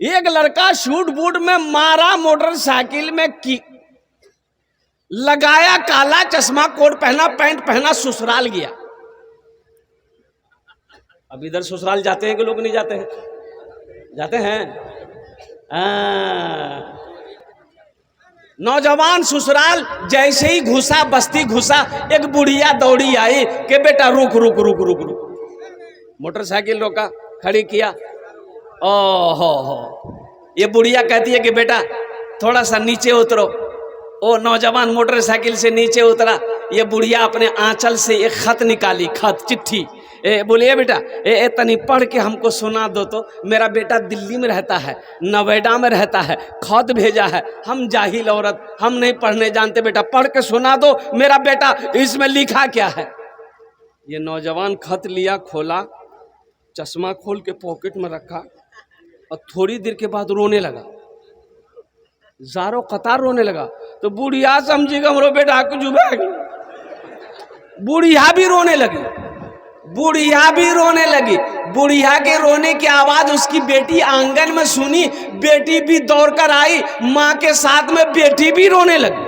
एक लड़का suit boot में मारा, मोटरसाइकिल में की लगाया काला चश्मा, कोट पहना, पैंट पहना, ससुराल गया। अब इधर ससुराल जाते हैं कि लोग नहीं जाते हैं? जाते हैं। नौजवान ससुराल जैसे ही घुसा, बस्ती घुसा, एक बुढ़िया दौड़ी आई कि बेटा रुक रुक रुक रुक रुक। मोटरसाइकिल रोका, खड़ी किया। हो ये बुढ़िया कहती है कि बेटा थोड़ा सा नीचे उतरो। ओ नौजवान मोटरसाइकिल से नीचे उतरा। ये बुढ़िया अपने आंचल से एक खत निकाली, खत, चिट्ठी। बोलिए बेटा तनी पढ़ के हमको सुना दो तो। मेरा बेटा दिल्ली में रहता है, नोएडा में रहता है, खत भेजा है। हम जाहिल औरत, हम नहीं पढ़ने जानते, बेटा पढ़ के सुना दो मेरा बेटा इसमें लिखा क्या है। ये नौजवान खत लिया, खोला, चश्मा खोल के पॉकेट में रखा और थोड़ी देर के बाद रोने लगा, जारो कतार रोने लगा। तो बुढ़िया समझेगा हमरो बेटा कुछ जुबेगी। बुढ़िया भी रोने लगी, बुढ़िया भी रोने लगी। बुढ़िया के रोने की आवाज उसकी बेटी आंगन में सुनी, बेटी भी दौड़कर आई, माँ के साथ में बेटी भी रोने लगी।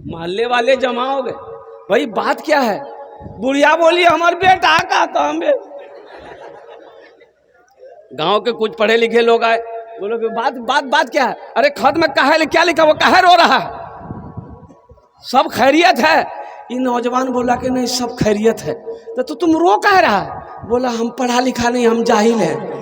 मोहल्ले वाले जमा हो गए, भाई बात क्या है? बुढ़िया बोली हमारे बेटा का तो हम। गांव के कुछ पढ़े लिखे लोग आए, बोलो कि बात क्या है? अरे खत में क्या लिखा, वो काहे रो रहा है? सब खैरियत है। ये नौजवान बोला कि नहीं सब खैरियत है। तो तुम रो कह रहा है? बोला हम पढ़ा लिखा नहीं, हम जाहिल हैं।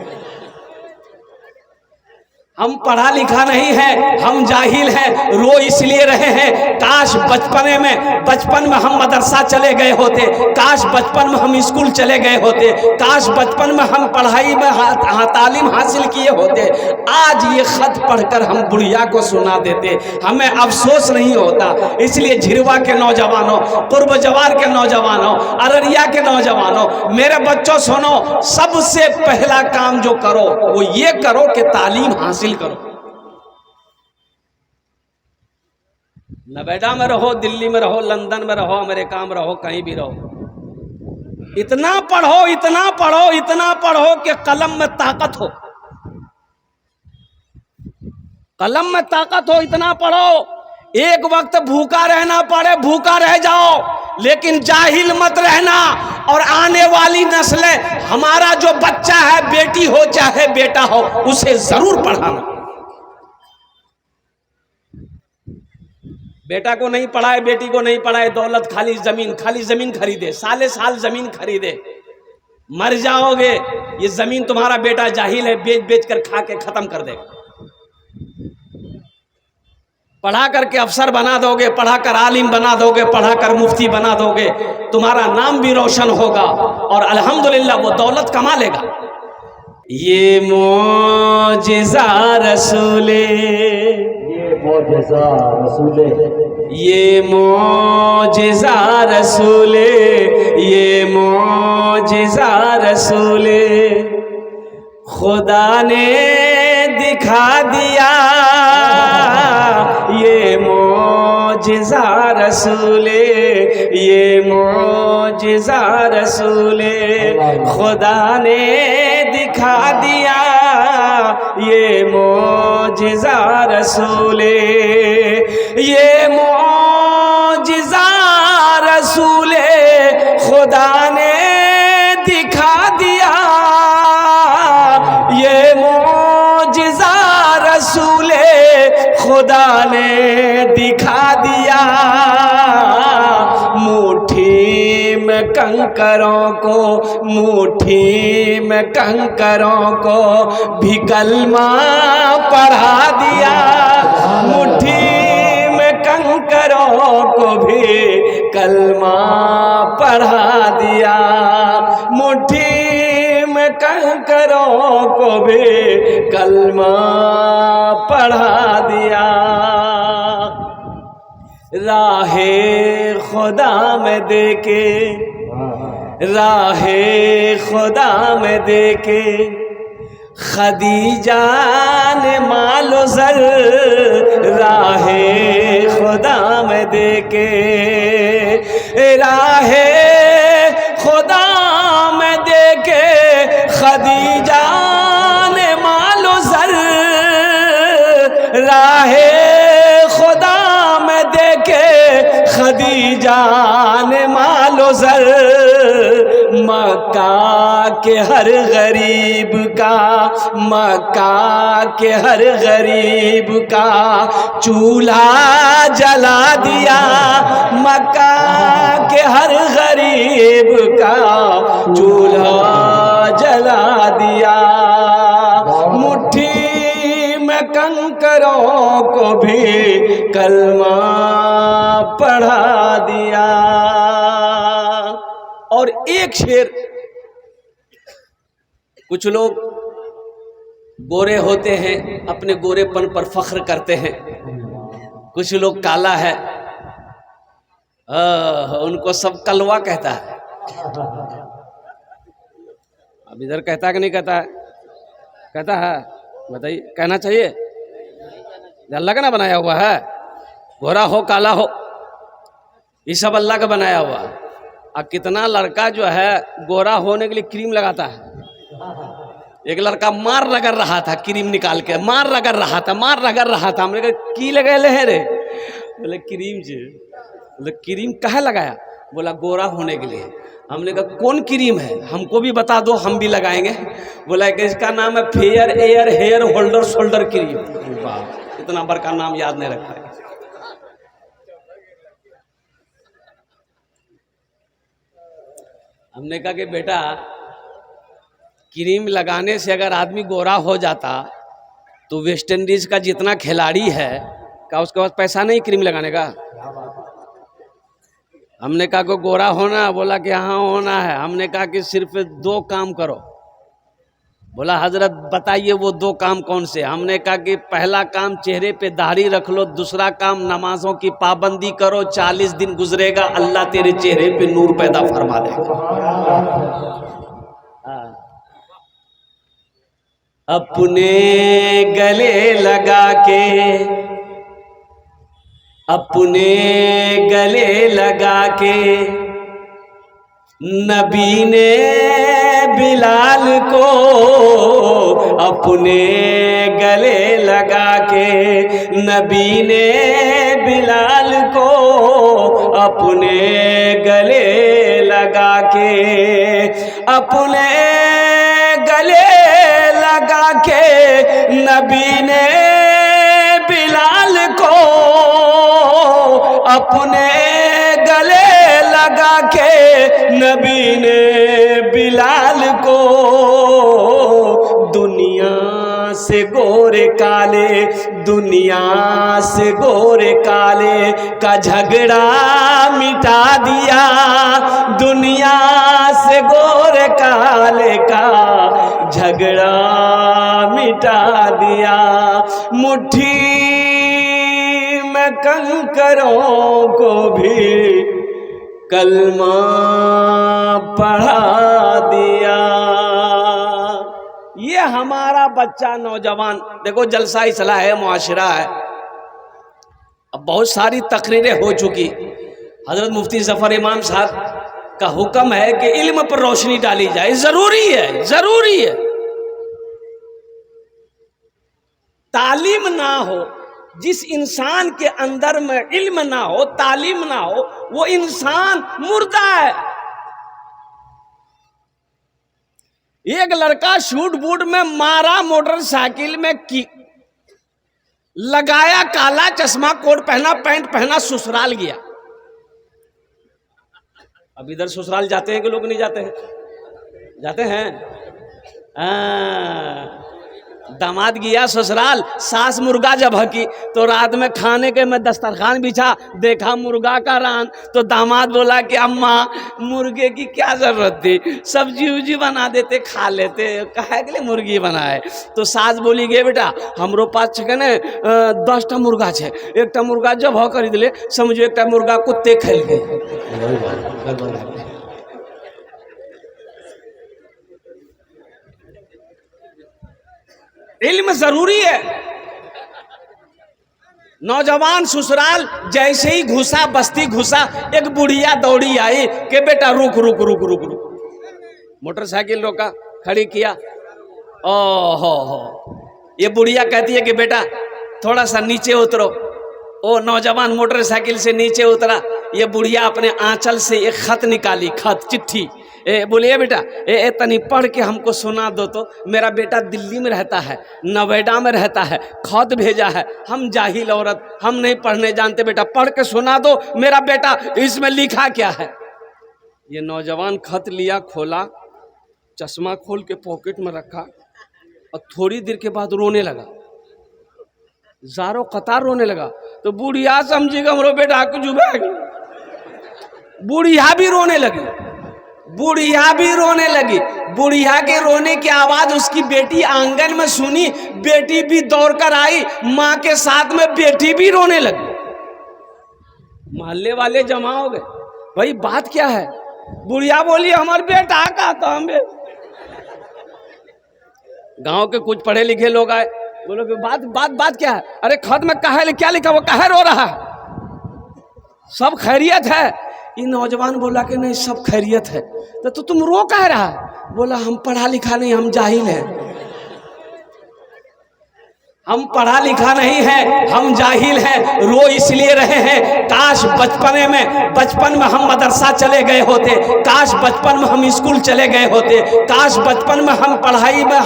हम पढ़ा लिखा नहीं है, हम जाहिल हैं, रो इसलिए रहे हैं। काश बचपन में हम मदरसा चले गए होते, काश बचपन में हम स्कूल चले गए होते, काश बचपन में हम पढ़ाई में तालीम हासिल किए होते। आज ये खत पढ़कर हम बुढ़िया को सुना देते, हमें अफसोस नहीं होता। इसलिए झिरवा के नौजवानों, पूर्व जवार के नौजवानों, अररिया के नौजवानों, मेरे बच्चों सुनो, सबसे पहला काम जो करो वो ये करो कि तालीम हासिल करो। नोएडा में रहो, दिल्ली में रहो, लंदन में रहो, अमेरिका में रहो, कहीं भी रहो, इतना पढ़ो, इतना पढ़ो, इतना पढ़ो कि कलम में ताकत हो, कलम में ताकत हो। इतना पढ़ो एक वक्त भूखा रहना पड़े, भूखा रह जाओ, लेकिन जाहिल मत रहना। और आने वाली नस्लें, हमारा जो बच्चा है, बेटी हो चाहे बेटा हो, उसे जरूर पढ़ाना। बेटा को नहीं पढ़ाए, बेटी को नहीं पढ़ाए, दौलत खाली जमीन खरीदे, साले साल जमीन खरीदे, मर जाओगे। ये जमीन तुम्हारा बेटा जाहिल है, बेच कर खा के खत्म कर देगा। पढ़ा करके अफसर बना दोगे, पढ़ा कर आलिम बना दोगे, पढ़ा कर मुफ्ती बना दोगे, तुम्हारा नाम भी रोशन होगा और अल्हम्दुलिल्लाह वो दौलत कमा लेगा। ये मोजिज़ा रसूले, ये मोजिज़ा रसूले, ये मोजिज़ा रसूले, ये मोजिज़ा रसूले, खुदा ने दिखा दिया। ये मोजिज़ा रसूले, ये मोजिज़ा रसूले, खुदा ने दिखा दिया। ये मोजिज़ा रसूले, ये मोजिज़ा रसूले, खुदा ने दिखा दिया। ये मोजिज़ा रसूले, खुदा ने दिखा दिया। मुट्ठी में कंकरों को, मुट्ठी में कंकरों को भी कलमा पढ़ा दिया। मुट्ठी में कंकरों को भी कलमा पढ़ा दिया। मुट्ठी में कंकरों को भी कलमा पढ़ा दिया। राहे खुदा में देके, राहे खुदा में देके, खदीजा ने मालो ज़र, राहे खुदा में देके, राहे खुदा में देके, खदीजा ने मालो जाने मालो सर, मक्का के हर गरीब का, मक्का के हर गरीब का चूल्हा जला दिया, मक्का के हर गरीब का चूल्हा जला दिया। मुट्ठी में कंकरों को भी कलमा पढ़ा दिया। और एक शेर, कुछ लोग गोरे होते हैं, अपने गोरेपन पर फख्र करते हैं, कुछ लोग काला है, उनको सब कलवा कहता है। अब इधर कहता है कि नहीं कहता है? कहता है, बताइए, कहना चाहिए? अल्लाह का ना बनाया हुआ है, गोरा हो काला हो, ये सब अल्लाह का बनाया हुआ है। अब कितना लड़का जो है गोरा होने के लिए क्रीम लगाता है। एक लड़का मार रगड़ रहा था, क्रीम निकाल के मार रगड़ रहा था, मार रगड़ रहा था। हमने कहा की लगे ले रे? बोले क्रीम जी। बोले क्रीम कहाँ लगाया? बोला गोरा होने के लिए। हमने कहा कौन क्रीम है, हमको भी बता दो, हम भी लगाएंगे। बोला कि इसका नाम है fair air hair holder shoulder cream. इतना बड़का नाम याद नहीं रखा है। हमने कहा कि बेटा क्रीम लगाने से अगर आदमी गोरा हो जाता तो वेस्ट इंडीज का जितना खिलाड़ी है क्या उसके पास पैसा नहीं क्रीम लगाने का? हमने कहा को गोरा होना, बोला कि हाँ होना है। हमने कहा कि सिर्फ 2 काम करो। बोला हजरत बताइए वो 2 काम कौन से? हमने कहा कि पहला काम चेहरे पे दाढ़ी रख लो, दूसरा काम नमाजों की पाबंदी करो, 40 दिन गुजरेगा अल्लाह तेरे चेहरे पे नूर पैदा फरमा देगा। अपने गले लगा के, अपने गले लगा के नबी ने बिलाल को, अपने गले लगा के नबी ने बिलाल को, अपने गले लगा के, अपने गले लगा के नबी ने बिलाल को, अपने गले लगा के नबी ने बिलाल को, दुनिया से गोरे काले, दुनिया से गोरे काले का झगड़ा मिटा दिया, दुनिया से गोरे काले का झगड़ा मिटा दिया। मुट्ठी में कंकरों को भी कलमा पढ़ा दिया। ये हमारा बच्चा नौजवान, देखो जलसा इसला है, मुआशरा है। अब बहुत सारी तकरीरें हो चुकी। हजरत मुफ्ती जफर इमाम साहब का हुक्म है कि इल्म पर रोशनी डाली जाए, जरूरी है, जरूरी है। तालीम ना हो, जिस इंसान के अंदर में इल्म ना हो, तालीम ना हो, वो इंसान मुर्दा है। एक लड़का शूट बूट में मारा, मोटरसाइकिल में की लगाया, काला चश्मा, कोट पहना, पैंट पहना, ससुराल गया। अब इधर ससुराल जाते हैं कि लोग नहीं जाते हैं? जाते हैं। दामाद गया ससुराल, सास मुर्गा जब हकी तो रात में खाने के में दस्तरखान बिछा, देखा मुर्गा का रान, तो दामाद बोला कि अम्मा मुर्गे की क्या जरूरत थी, सब्जी उब्जी बना देते, खा लेते, काहे के लिए मुर्गी बनाए? तो सास बोली गे बेटा हमरो पास छे ने 10टा मुर्गा छे, एकटा मुर्गा जब हो कर दिले, समझो एकटा मुर्गा कुत्ते खेल गए। इल्म जरूरी है। नौजवान ससुराल जैसे ही घुसा, बस्ती घुसा, एक बुढ़िया दौड़ी आई कि बेटा रुक रुक रुक रुक रुक। मोटरसाइकिल रोका, खड़ी किया। हो ये बुढ़िया कहती है कि बेटा थोड़ा सा नीचे उतरो। ओ नौजवान मोटरसाइकिल से नीचे उतरा, ये बुढ़िया अपने आंचल से एक खत निकाली, खत चिट्ठी। बोलिए बेटा तनी पढ़ के हमको सुना दो तो, मेरा बेटा दिल्ली में रहता है, नोएडा में रहता है, खत भेजा है, हम जाहिल औरत, हम नहीं पढ़ने जानते, बेटा पढ़ के सुना दो मेरा बेटा इसमें लिखा क्या है। ये नौजवान खत लिया, खोला, चश्मा खोल के पॉकेट में रखा और थोड़ी देर के बाद रोने लगा, ज़ारो कतार रोने लगा। तो बुढ़िया समझेगा हमरो बेटा को जुबेगी, बुढ़िया भी रोने लगी, बुढ़िया भी रोने लगी। बुढ़िया के रोने की आवाज उसकी बेटी आंगन में सुनी, बेटी भी दौड़कर आई, माँ के साथ में बेटी भी रोने लगी। मोहल्ले वाले जमा हो गए, भाई बात क्या है। बुढ़िया बोली हमारे बेटा का तो हम गांव के कुछ पढ़े लिखे लोग आए, बोलो कि बात क्या है। अरे खत में क्या लिखा, वो काहे रो रहा है, सब खैरियत है। ये नौजवान बोला कि नहीं सब खैरियत है। तो तुम रो कह रहा है। बोला हम पढ़ा लिखा नहीं, हम जाहिल हैं, हम पढ़ा लिखा नहीं है, हम जाहिल हैं, रो इसलिए रहे हैं। काश बचपन में हम मदरसा चले गए होते, काश बचपन में हम स्कूल चले गए होते, काश बचपन में हम पढ़ाई में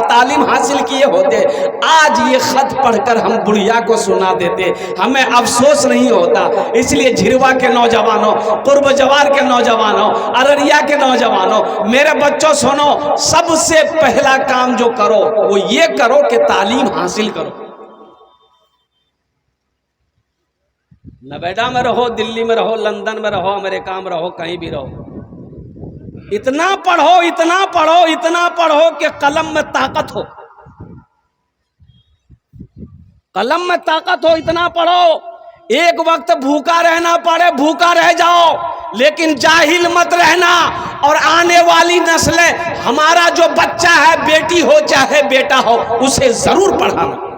तालीम हासिल किए होते। आज ये खत पढ़कर हम बुढ़िया को सुना देते, हमें अफसोस नहीं होता। इसलिए झिरवा के नौजवानों, पूर्व जवार के नौजवानों, अररिया के नौजवानों, मेरे बच्चों सुनो, सबसे पहला काम जो करो वो ये करो कि तालीम हासिल करो। नोएडा में रहो, दिल्ली में रहो, लंदन में रहो, अमेरिका में रहो, कहीं भी रहो, इतना पढ़ो, इतना पढ़ो, इतना पढ़ो कि कलम में ताकत हो, कलम में ताकत हो, इतना पढ़ो। एक वक्त भूखा रहना पड़े, भूखा रह जाओ, लेकिन जाहिल मत रहना। और आने वाली नस्लें, हमारा जो बच्चा है, बेटी हो चाहे बेटा हो, उसे जरूर पढ़ाना।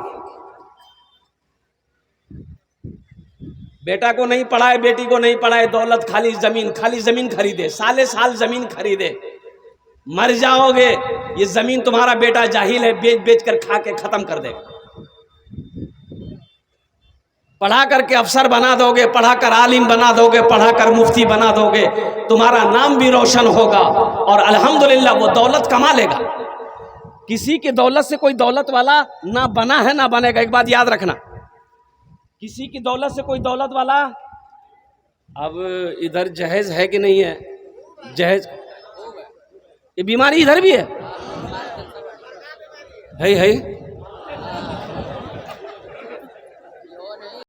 बेटा को नहीं पढ़ाए, बेटी को नहीं पढ़ाए, दौलत खाली जमीन खरीदे, साले साल जमीन खरीदे, मर जाओगे। ये जमीन तुम्हारा बेटा जाहिल है, बेच कर खा के खत्म कर देगा। पढ़ा करके अफसर बना दोगे, पढ़ा कर आलिम बना दोगे, पढ़ा कर मुफ्ती बना दोगे, तुम्हारा नाम भी रोशन होगा और अल्हम्दुलिल्लाह वो दौलत कमा लेगा। किसी की दौलत से कोई दौलत वाला ना बना है ना बनेगा। एक बात याद रखना, किसी की दौलत से कोई दौलत वाला। अब इधर जहेज है कि नहीं है, जहेज, ये बीमारी इधर भी है।